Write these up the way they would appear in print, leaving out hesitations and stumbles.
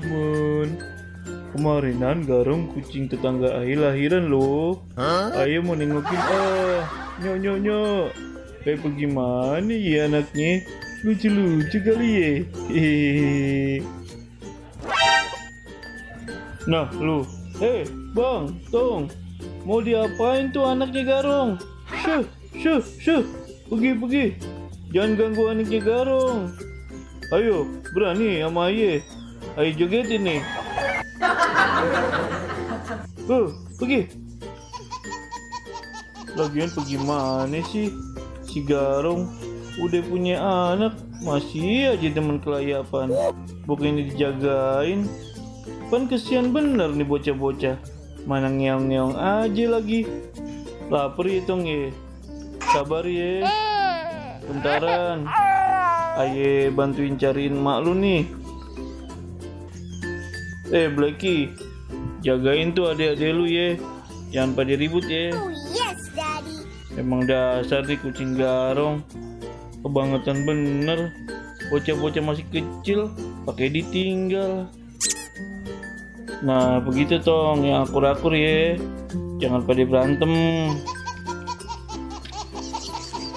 teman-teman. Kemarinan Garong kucing tetangga Ai lahiran loh. Ayo mau nengokin nyok. Kayak bagaimana ya anaknya? Lucu-lucu kali ya. Hehehe. Nah lu, bang, tong. Mau diapain tuh anaknya Garong? Syuh. Pergi. Jangan ganggu anaknya Garong. Ayo, berani sama Aye. Ayo jogetin nih. Pergi. Lagian bagaimana sih? Si Garong udah punya anak, masih aja demen kelayapan. Bukannya dijagain. Kan kesian bener nih bocah-bocah. Mana ngeong-ngeong aja lagi. Lapar ya tong ya. Sabar ya. Bentaran. Aye bantuin cariin mak lu nih. Blacky, jagain tuh adik-adik lu ya. Jangan pada ribut ya. Oh yes, Daddy. Emang dasar nih kucing Garong. Kebangetan bener. Bocah-bocah masih kecil pakai ditinggal. Nah begitu tong, yang akur-akur ya. Jangan pada berantem.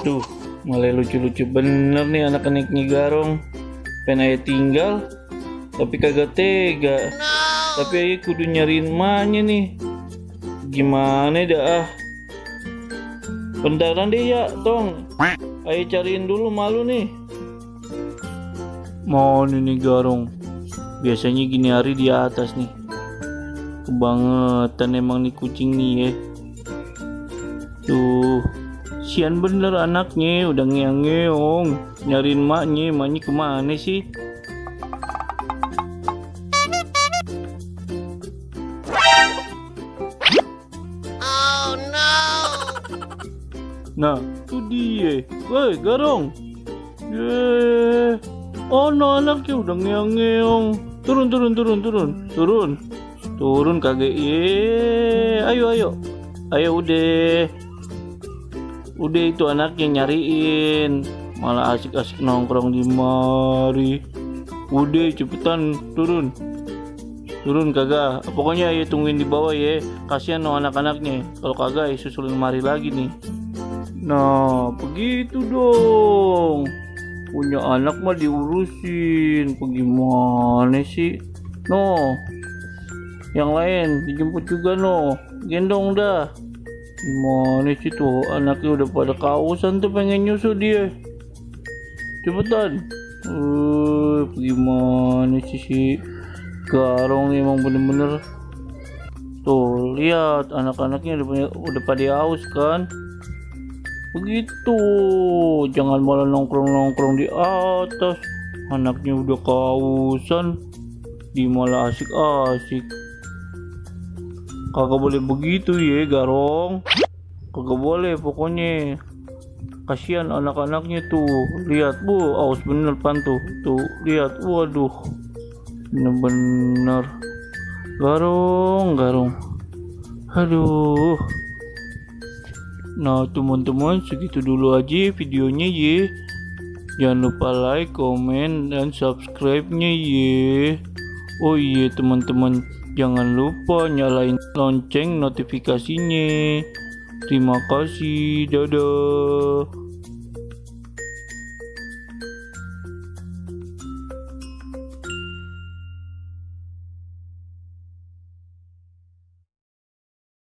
Tuh, malah lucu-lucu bener nih anak-anaknya Garong. Pengen Aye tinggal tapi kagak tega. Tapi Aye kudu nyariin emaknya nih. Gimana dah Bentaran deh ya tong. Aye cariin dulu malu nih. Mau nih Garong. Biasanya gini hari di atas nih. Kebangetan emang nih kucing nih ya. Tuh, sian bener anaknya udah ngeong-ngeong nyariin maknya kemana sih? Oh no. Nah, itu dia. Woi, Garong. Oh no, anaknya udah ngeong-ngeong. Turun kagak. Ayo. Udah itu anaknya nyariin. Malah asik-asik nongkrong di mari. Udah cepetan turun kagak. Pokoknya Ayo tungguin di bawah ya. Kasihan no anak-anaknya. Kalau kagak Ayo susulin mari lagi nih. Nah, begitu dong. Punya anak mah diurusin. Bagaimana sih? No. Yang lain dijemput juga no. Gendong dah. Gimana sih tuh anaknya udah pada kausan tuh pengen nyusu dia. Cepetan. Gimana sih si Garong emang bener-bener. Tuh lihat anak-anaknya udah pada haus kan. Begitu, jangan malah nongkrong di atas. Anaknya udah kehausan, di malah asik-asik. Kagak boleh begitu ya Garong. Kagak boleh pokoknya. Kasihan anak-anaknya tuh. Lihat aus bener pan tuh. Tuh lihat, waduh. Bener-bener. Garong. Aduh. Nah teman-teman segitu dulu aja videonya ya. Jangan lupa like, komen, dan subscribe-nya ya. Oh iya teman-teman, jangan lupa nyalain lonceng notifikasinya. Terima kasih, dadah.